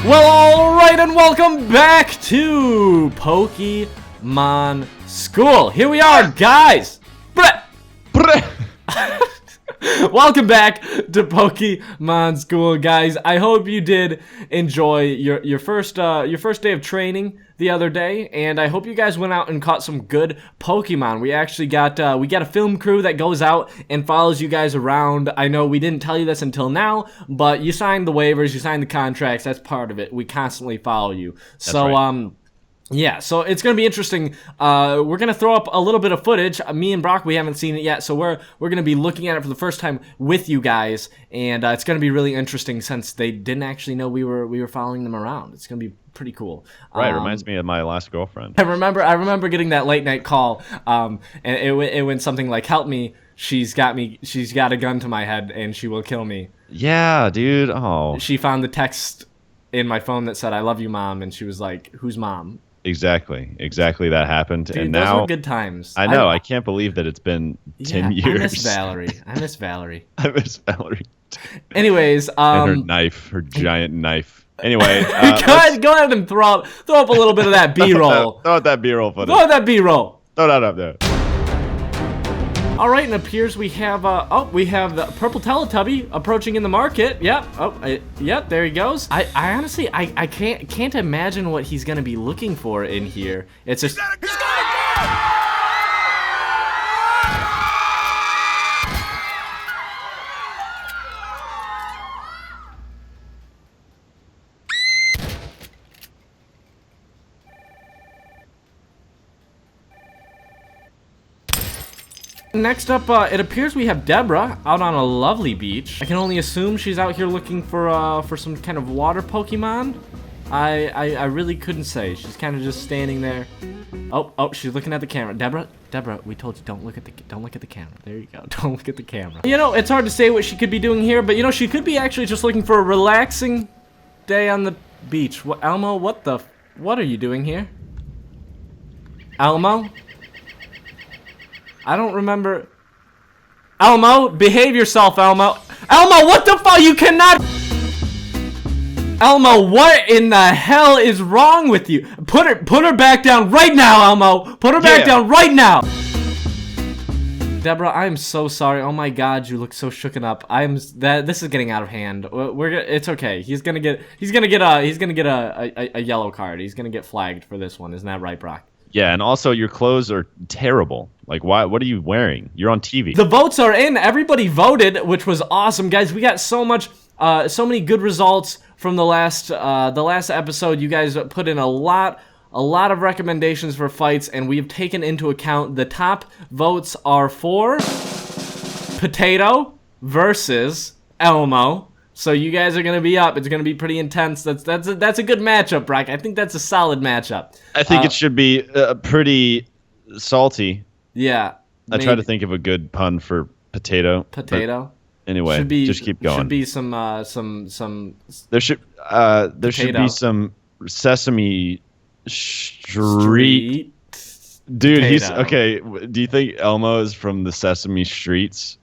Well, alright, and welcome back to Pokemon School. Here we are, guys. Welcome back to Pokemon School, guys. I hope you did enjoy your first day of training the other day, and I hope you guys went out and caught some good Pokemon. We actually got a film crew that goes out and follows you guys around. I know we didn't tell you this until now, but you signed the waivers, you signed the contracts. That's part of it. We constantly follow you. So right. Yeah, so it's gonna be interesting. We're gonna throw up a little bit of footage. Me and Brock, we haven't seen it yet, so we're gonna be looking at it for the first time with you guys, and it's gonna be really interesting since they didn't actually know we were following them around. It's gonna be pretty cool. Right, reminds me of my last girlfriend. I remember getting that late night call, and it went something like, "Help me! She's got a gun to my head, and she will kill me." Yeah, dude. Oh. She found the text in my phone that said, "I love you, Mom," and she was like, "Who's Mom?" Exactly that happened. Dude, and now those were good times. I know. I can't believe that it's been 10 years. I miss Valerie. I miss Valerie. Anyways, and her giant knife. Anyway, go ahead and throw up a little bit of that B-roll. Throw out that B-roll footage. Throw out that B-roll. Throw that up there. All right, and it appears we have the purple Teletubby approaching in the market. Yep. Yep. There he goes. I honestly can't imagine what he's gonna be looking for in here. It's just. Next up, it appears we have Deborah out on a lovely beach. I can only assume she's out here looking for some kind of water Pokemon. I really couldn't say. She's kind of just standing there. Oh, she's looking at the camera. Deborah, we told you don't look at the camera. There you go. Don't look at the camera. You know, it's hard to say what she could be doing here, but you know, she could be actually just looking for a relaxing day on the beach. Elmo, what are you doing here? Elmo? I don't remember. Elmo, behave yourself, Elmo. Elmo, what the fuck? You cannot. Elmo, what in the hell is wrong with you? Put her back down right now, Elmo. Put her back down right now. Deborah, I am so sorry. Oh my God, you look so shooken up. This is getting out of hand. It's okay. He's gonna get a yellow card. He's gonna get flagged for this one. Isn't that right, Brock? Yeah, and also your clothes are terrible. Like, why? What are you wearing? You're on TV. The votes are in. Everybody voted, which was awesome, guys. We got so many good results from the last episode. You guys put in a lot of recommendations for fights, and we've taken into account the top votes are for Potato versus Elmo. So you guys are gonna be up. It's gonna be pretty intense. That's a good matchup, Brock. I think that's a solid matchup. I think it should be pretty salty. Yeah. I try to think of a good pun for potato. Potato. Anyway, just keep going. Should be some. There should be some Sesame Street. Dude, potato. He's okay. Do you think Elmo is from the Sesame Streets?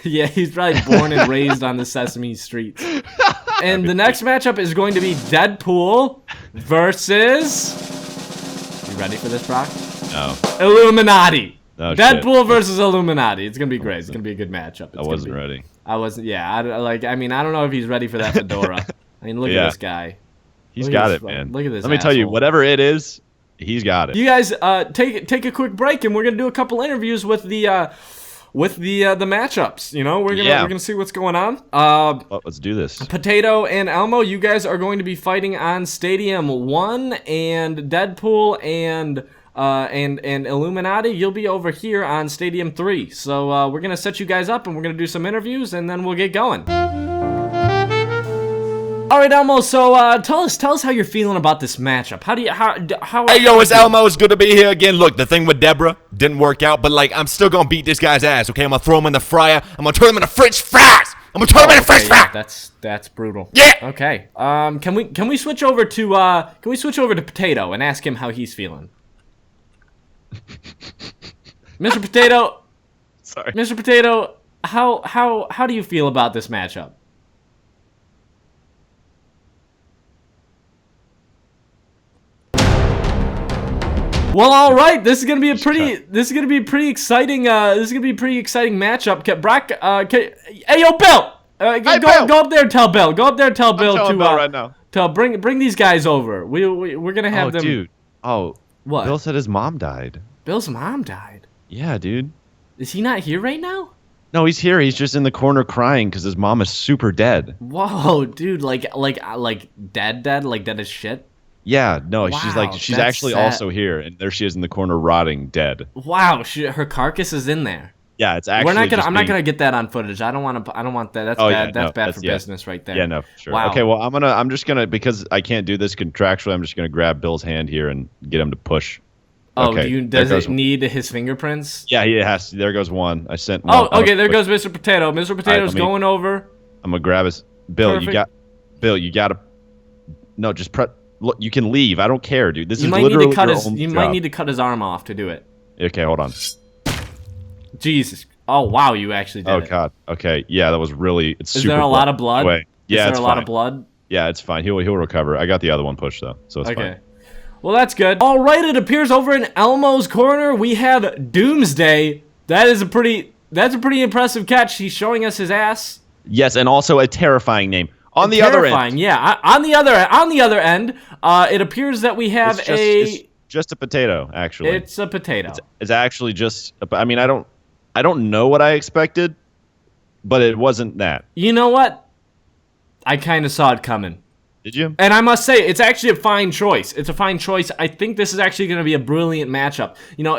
Yeah, he's probably born and raised on the Sesame Streets. And the next matchup is going to be Deadpool versus... You ready for this, Brock? No. Illuminati. Oh, Deadpool shit. versus Illuminati. It's going to be great. It's going to be a good matchup. I wasn't ready. I wasn't, yeah. I don't know if he's ready for that fedora. I mean, look at this guy. He's got it, man. Look at this Let me tell you, whatever it is, he's got it. You guys, take a quick break, and we're going to do a couple interviews with the matchups. You know, we're gonna see what's going on. Let's do this. Potato and Elmo, you guys are going to be fighting on Stadium 1, and Deadpool and Illuminati, you'll be over here on Stadium 3. So we're gonna set you guys up, and we're gonna do some interviews, and then we'll get going. All right, Elmo. So tell us how you're feeling about this matchup. Hey, yo, it's Elmo. It's good to be here again. Look, the thing with Deborah didn't work out, but like, I'm still gonna beat this guy's ass. Okay, I'm gonna throw him in the fryer. I'm gonna turn him into French fries. I'm gonna turn him into French fries. That's brutal. Yeah. Okay. Can we switch over to Potato and ask him how he's feeling? Mr. Potato. Sorry. Mr. Potato, how do you feel about this matchup? Well, all right. This is gonna be a pretty exciting. This is gonna be a pretty exciting matchup. Brock, hey, yo, Bill. Go up there and tell Bill. Go up there and tell Bill to Bill right now. Bring these guys over. We're gonna have them. Dude. Oh, what? Bill said his mom died. Bill's mom died. Yeah, dude. Is he not here right now? No, he's here. He's just in the corner crying because his mom is super dead. Whoa, dude! Like dead, like dead as shit. Yeah, no, Wow, she's that's actually sad. also here, and there she is in the corner, rotting, dead. Wow, her carcass is in there. Yeah, it's actually. I'm not gonna get that on footage. I don't want that. That's bad. Yeah, that's bad for business right there. Yeah, no, for sure. Wow. Okay, well, I'm just gonna, because I can't do this contractually. I'm just gonna grab Bill's hand here and get him to push. Oh, okay, does it need his fingerprints? Yeah, he has to. There goes one. I sent one. Oh, okay, there goes Mr. Potato. Mr. Potato's going over. I'm gonna grab his. Bill, Perfect. you gotta. No, just press. Look, you can leave. I don't care, dude. This is might literally need to cut your his. own You job. might need to cut his arm off to do it. Okay, hold on. Jesus. Oh wow, you actually did. Oh it. God. Okay. Yeah, that was really. It's Is super. there a lot of blood? Yeah, Is it's there a lot fine. of blood? Yeah, it's fine. He'll recover. I got the other one pushed though, so it's Okay. fine. Well, that's good. All right, it appears over in Elmo's corner we have Doomsday. That's a pretty impressive catch. He's showing us his ass. Yes, and also a terrifying name. On the other end. Yeah. On the other end, it appears that we have it's just a potato, actually. It's a potato. It's actually just. I mean, I don't know what I expected, but it wasn't that. You know what? I kind of saw it coming. Did you? And I must say, it's actually a fine choice. It's a fine choice. I think this is actually going to be a brilliant matchup. You know,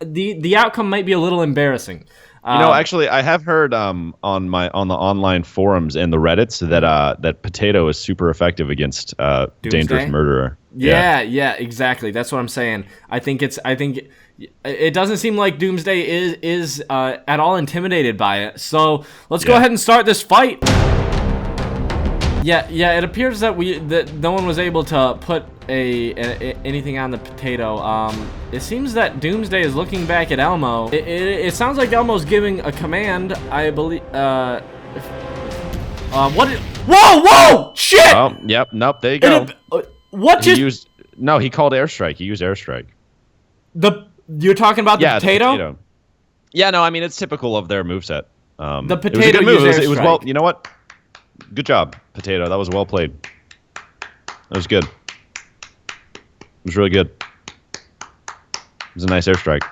the outcome might be a little embarrassing. Actually, I have heard on the online forums and the Reddits that potato is super effective against dangerous murderer. Yeah, exactly. That's what I'm saying. I think it doesn't seem like Doomsday is at all intimidated by it. So let's go ahead and start this fight. Yeah. It appears that no one was able to put anything on the potato. It seems that Doomsday is looking back at Elmo. It sounds like Elmo's giving a command. I believe. Whoa! Shit! Oh, yep. Nope. There you go. What just? He called airstrike. He used airstrike. You're talking about the potato? The potato. Yeah. No. I mean, it's typical of their moveset. The potato It was a good move. used It was airstrike. well. You know what? Good job, potato. That was well played. That was good. It was really good. It was a nice airstrike.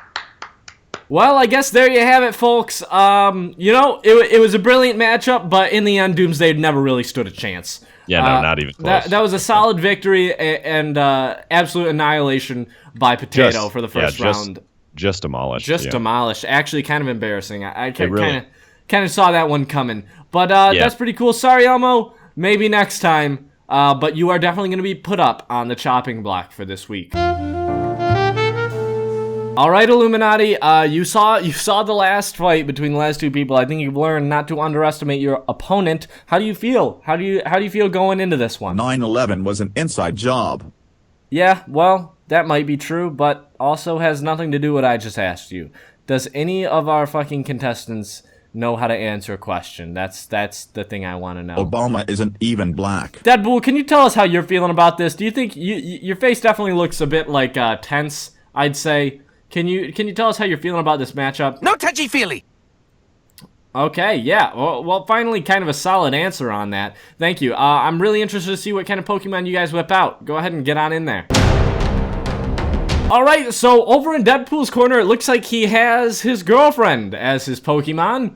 Well, I guess there you have it, folks. It was a brilliant matchup, but in the end, Doomsday never really stood a chance. Yeah, no, not even close. That was a solid victory and absolute annihilation by Potato for the first round. Just demolished. Demolished. Actually, kind of embarrassing. I really- kind of saw that one coming. But that's pretty cool. Sorry, Elmo. Maybe next time. But you are definitely going to be put up on the chopping block for this week. All right, Illuminati. You saw the last fight between the last two people. I think you've learned not to underestimate your opponent. How do you feel? How do you feel going into this one? 9/11 was an inside job. Yeah, well, that might be true, but also has nothing to do with what I just asked you. Does any of our fucking contestants know how to answer a question? That's the thing I want to know. Obama isn't even black. Deadpool, can you tell us how you're feeling about this? Do you think your face definitely looks a bit like tense, I'd say. Can you tell us how you're feeling about this matchup? No touchy-feely. Okay, yeah. Well, finally kind of a solid answer on that. Thank you. I'm really interested to see what kind of Pokemon you guys whip out. Go ahead and get on in there. All right, so over in Deadpool's corner, it looks like he has his girlfriend as his Pokemon.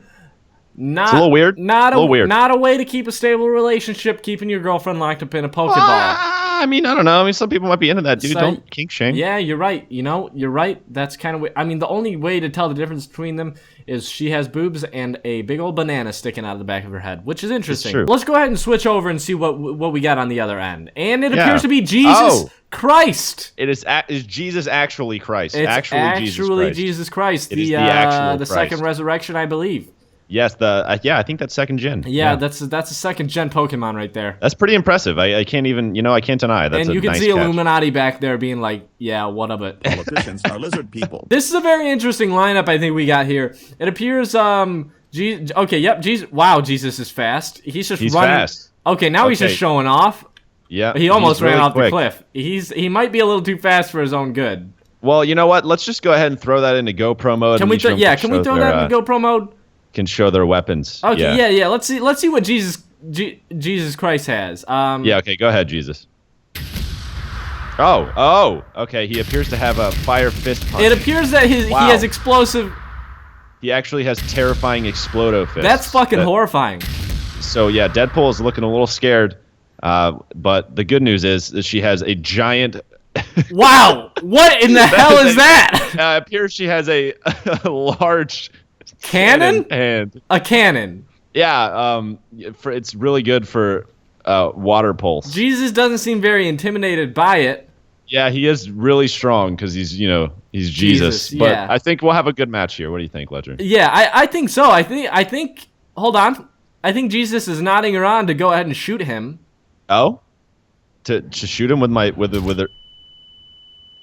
It's a little weird. Not a way to keep a stable relationship, keeping your girlfriend locked up in a Pokeball. I mean, I don't know. I mean, some people might be into that, dude. So, don't kink shame. Yeah, you're right. You're right. That's kind of. I mean, the only way to tell the difference between them is she has boobs and a big old banana sticking out of the back of her head, which is interesting. True. Let's go ahead and switch over and see what we got on the other end. And it appears to be Jesus Christ. It is Jesus actually Christ? It's actually Jesus Christ. It is the actual the Christ. second resurrection, I believe. Yes, I think that's second gen. Yeah, that's a second gen Pokemon right there. That's pretty impressive. I can't even, I can't deny. That's and you a can nice see catch. Illuminati back there being like, yeah, what of it? Politicians are lizard people. This is a very interesting lineup I think we got here. It appears, Jesus is fast. He's running. Fast. Okay, now he's just showing off. Yeah. He almost ran really off quick. the cliff. He might be a little too fast for his own good. Well, you know what? Let's just go ahead and throw that into GoPro mode. Can we? Can we throw that in GoPro mode? Can show their weapons. Okay. Yeah. Let's see what Jesus Christ has. Yeah. Okay. Go ahead, Jesus. Oh. Okay. He appears to have a fire fist punch. It appears that he has explosive. He actually has terrifying explodo fists. That's fucking horrifying. So yeah, Deadpool is looking a little scared. But the good news is that she has a giant. Wow! What in the hell is that? It appears she has a large cannon. A cannon. Yeah. It's really good for water pulse. Jesus doesn't seem very intimidated by it. Yeah, he is really strong because he's Jesus. But yeah. I think we'll have a good match here. What do you think, Ledger? Yeah, I think so. I think. Hold on. I think Jesus is nodding around to go ahead and shoot him. Oh, to shoot him with her.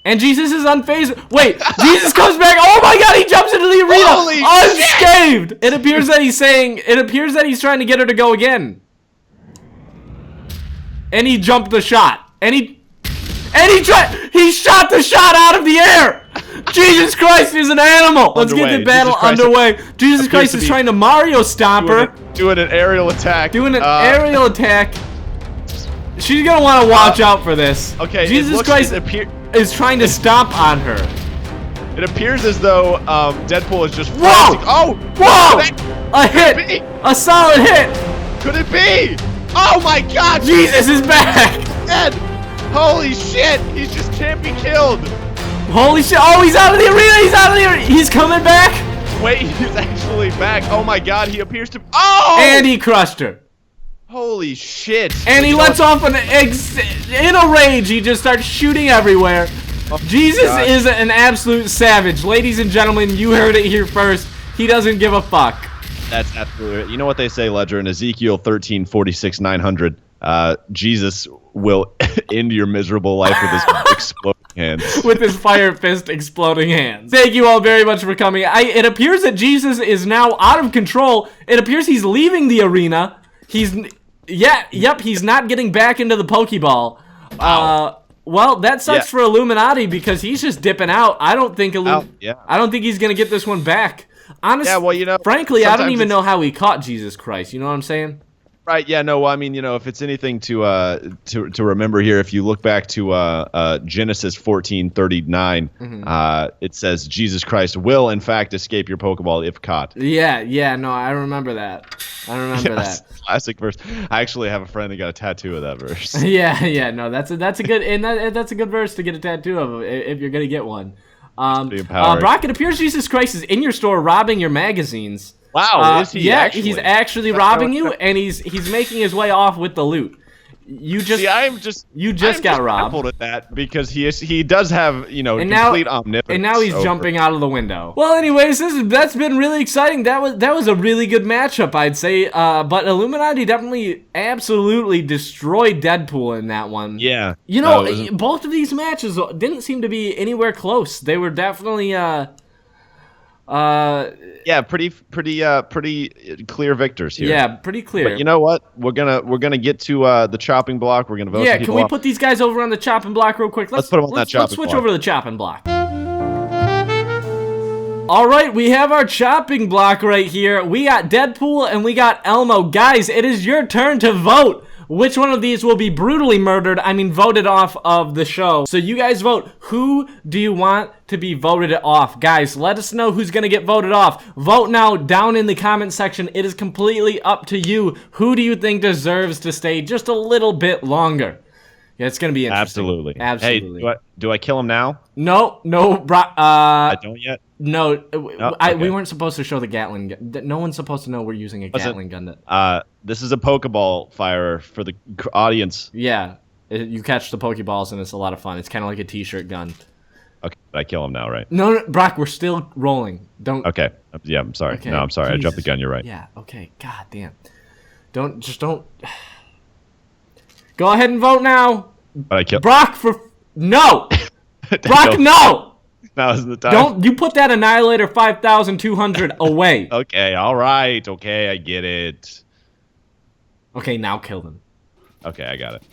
And Jesus is unfazed. Wait, Jesus comes back. Oh my God, he jumps into the arena unscathed. It appears that he's trying to get her to go again. And he jumped the shot. He shot the shot out of the air. Jesus Christ is an animal. Let's get the battle underway. Jesus Christ is trying to Mario stomp her. Doing an aerial attack. Aerial attack. She's gonna want to watch out for this. Okay. Jesus Christ is trying to stomp on her. It appears as though Deadpool is just. Whoa! Whoa! A hit! A solid hit! Could it be? Oh my God! Jesus is back! Dead! Holy shit! He just can't be killed. Holy shit! Oh, he's out of the arena! He's out of the arena! He's coming back! Wait, he's actually back. Oh my God! He appears to. Oh! And he crushed her. Holy shit! And he lets off in a rage. He just starts shooting everywhere. Oh, Jesus is an absolute savage. Ladies and gentlemen, you heard it here first. He doesn't give a fuck. That's absolutely right. You know what they say, Ledger, in Ezekiel 13:46-900, Jesus will end your miserable life with his exploding hands. With his fire fist exploding hands. Thank you all very much for coming. It appears that Jesus is now out of control. It appears he's leaving the arena. He's not getting back into the Pokeball. Wow. Well, that sucks for Illuminati because he's just dipping out. I don't think he's gonna get this one back. Honestly, frankly, I don't even know how he caught Jesus Christ. You know what I'm saying? Right. Yeah. No. I mean, if it's anything to remember here, if you look back to Genesis 14:39, it says Jesus Christ will in fact escape your Pokeball if caught. Yeah. No, I remember that. That classic verse. I actually have a friend that got a tattoo of that verse. Yeah. No, that's a good that's a good verse to get a tattoo of if you're gonna get one. Brock, it appears Jesus Christ is in your store robbing your magazines. Wow, is he? Yeah, he's actually robbing you, and he's making his way off with the loot. You just got robbed at that because he does have complete omnipotence. And now he's jumping out of the window. Well, anyways, that's been really exciting. That was a really good matchup, I'd say. But Illuminati definitely absolutely destroyed Deadpool in that one. Yeah. Both of these matches didn't seem to be anywhere close. They were definitely pretty clear victors here. Yeah, pretty clear. But you know what? We're gonna get to the chopping block. We're gonna vote. Yeah, can we put these guys over on the chopping block real quick? Let's put them on that chopping block. Let's switch over to the chopping block. All right, we have our chopping block right here. We got Deadpool and we got Elmo. Guys, it is your turn to vote. Which one of these will be brutally murdered? I mean, voted off of the show. So you guys vote. Who do you want to be voted off? Guys, let us know who's going to get voted off. Vote now down in the comment section. It is completely up to you. Who do you think deserves to stay just a little bit longer? Yeah, it's going to be interesting. Absolutely. Hey, do I kill him now? No, I don't yet? No, okay. We weren't supposed to show the Gatling gun. No one's supposed to know we're using a Gatling gun. This is a Pokeball firer for the audience. Yeah, you catch the Pokeballs and it's a lot of fun. It's kind of like a t-shirt gun. Okay, I kill him now, right? No, Brock, we're still rolling. Don't. Okay. Yeah, I'm sorry. Okay. No, I'm sorry. Jesus. I jumped the gun. You're right. Yeah. Okay. God damn. Don't. Go ahead and vote now. But I killed Brock no. Brock, no. Now is the time. You put that Annihilator 5200 away. Okay. All right. Okay. I get it. Okay. Now kill them. Okay. I got it.